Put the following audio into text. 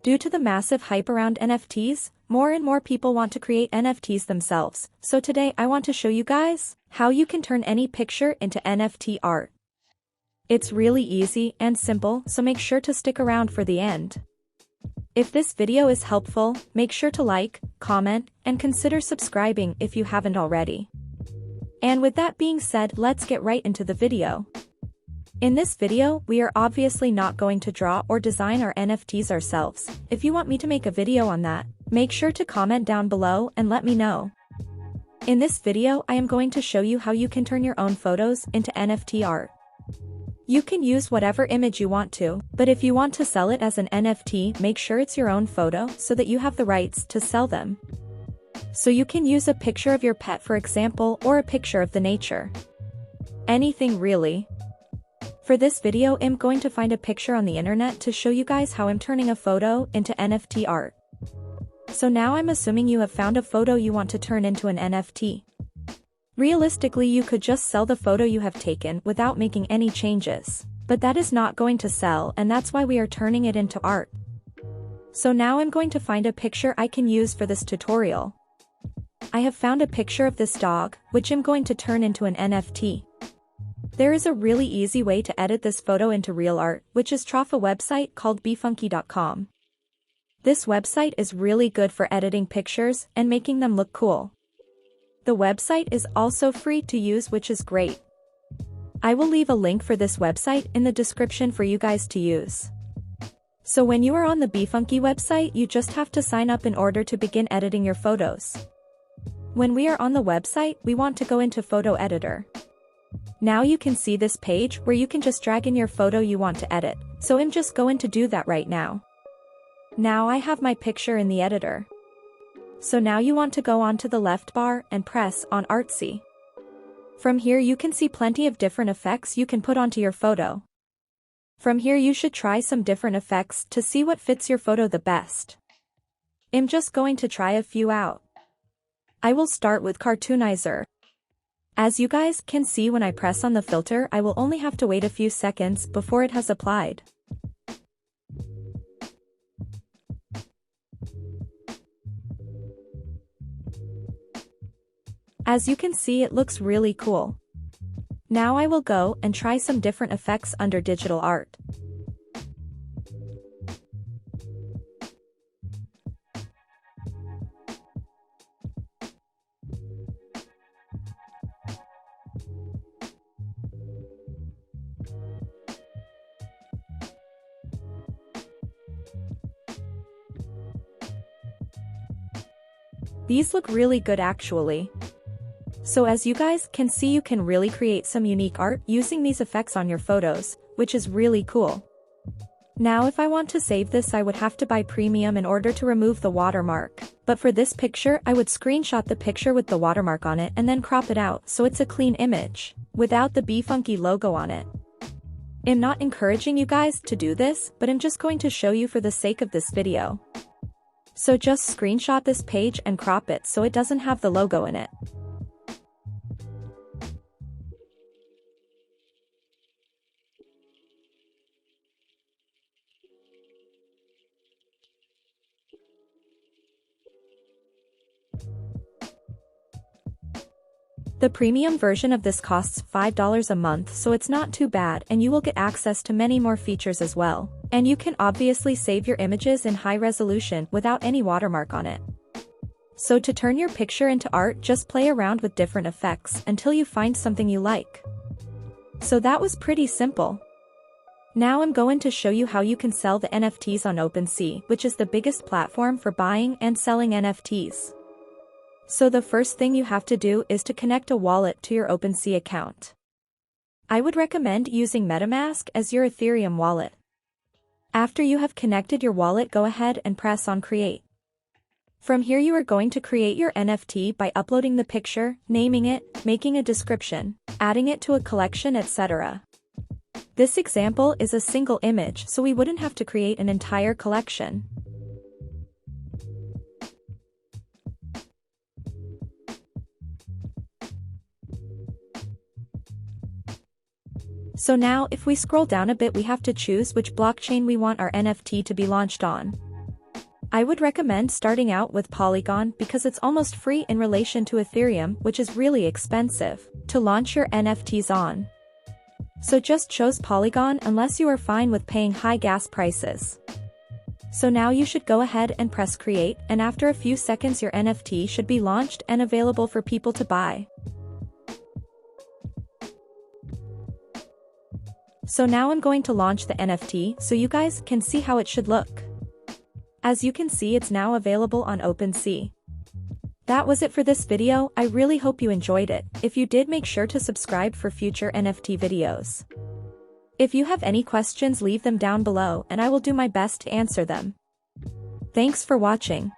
Due to the massive hype around NFTs, more and more people want to create NFTs themselves, so today I want to show you guys how you can turn any picture into NFT art. It's really easy and simple, so make sure to stick around for the end. If this video is helpful, make sure to like, comment, and consider subscribing if you haven't already. And with that being said, let's get right into the video. In this video, we are obviously not going to draw or design our NFTs ourselves. If you want me to make a video on that, make sure to comment down below and let me know. In this video, I am going to show you how you can turn your own photos into NFT art. You can use whatever image you want to, but if you want to sell it as an NFT, make sure it's your own photo so that you have the rights to sell them. So you can use a picture of your pet, for example, or a picture of the nature. Anything really. For this video, I'm going to find a picture on the internet to show you guys how I'm turning a photo into NFT art. So now I'm assuming you have found a photo you want to turn into an NFT. Realistically, you could just sell the photo you have taken without making any changes, but that is not going to sell, and that's why we are turning it into art. So now I'm going to find a picture I can use for this tutorial. I have found a picture of this dog, which I'm going to turn into an NFT. There is a really easy way to edit this photo into real art, which is a website called befunky.com. This website is really good for editing pictures and making them look cool. The website is also free to use, which is great. I will leave a link for this website in the description for you guys to use. So when you are on the befunky website, you just have to sign up in order to begin editing your photos. When we are on the website, we want to go into photo editor. Now you can see this page where you can just drag in your photo you want to edit, so I'm just going to do that right now. Now I have my picture in the editor. So now you want to go onto the left bar and press on Artsy. From here you can see plenty of different effects you can put onto your photo. From here you should try some different effects to see what fits your photo the best. I'm just going to try a few out. I will start with Cartoonizer. As you guys can see, when I press on the filter, I will only have to wait a few seconds before it has applied. As you can see, it looks really cool. Now I will go and try some different effects under digital art. These look really good actually. So as you guys can see, you can really create some unique art using these effects on your photos, which is really cool. Now if I want to save this, I would have to buy premium in order to remove the watermark. But for this picture, I would screenshot the picture with the watermark on it and then crop it out so it's a clean image, without the befunky logo on it. I'm not encouraging you guys to do this, but I'm just going to show you for the sake of this video. So just screenshot this page and crop it so it doesn't have the logo in it. The premium version of this costs $5 a month, so it's not too bad, and you will get access to many more features as well. And you can obviously save your images in high resolution without any watermark on it. So to turn your picture into art, just play around with different effects until you find something you like. So that was pretty simple. Now I'm going to show you how you can sell the NFTs on OpenSea, which is the biggest platform for buying and selling NFTs. So the first thing you have to do is to connect a wallet to your OpenSea account. I would recommend using MetaMask as your Ethereum wallet. After you have connected your wallet, go ahead and press on Create. From here you are going to create your NFT by uploading the picture, naming it, making a description, adding it to a collection, etc. This example is a single image, so we wouldn't have to create an entire collection. So now if we scroll down a bit, we have to choose which blockchain we want our NFT to be launched on. I would recommend starting out with Polygon because it's almost free in relation to Ethereum, which is really expensive to launch your NFTs on. So just choose Polygon unless you are fine with paying high gas prices. So now you should go ahead and press create, and after a few seconds your NFT should be launched and available for people to buy. So now I'm going to launch the NFT so you guys can see how it should look. As you can see, it's now available on OpenSea. That was it for this video. I really hope you enjoyed it. If you did, make sure to subscribe for future NFT videos. If you have any questions, leave them down below and I will do my best to answer them. Thanks for watching.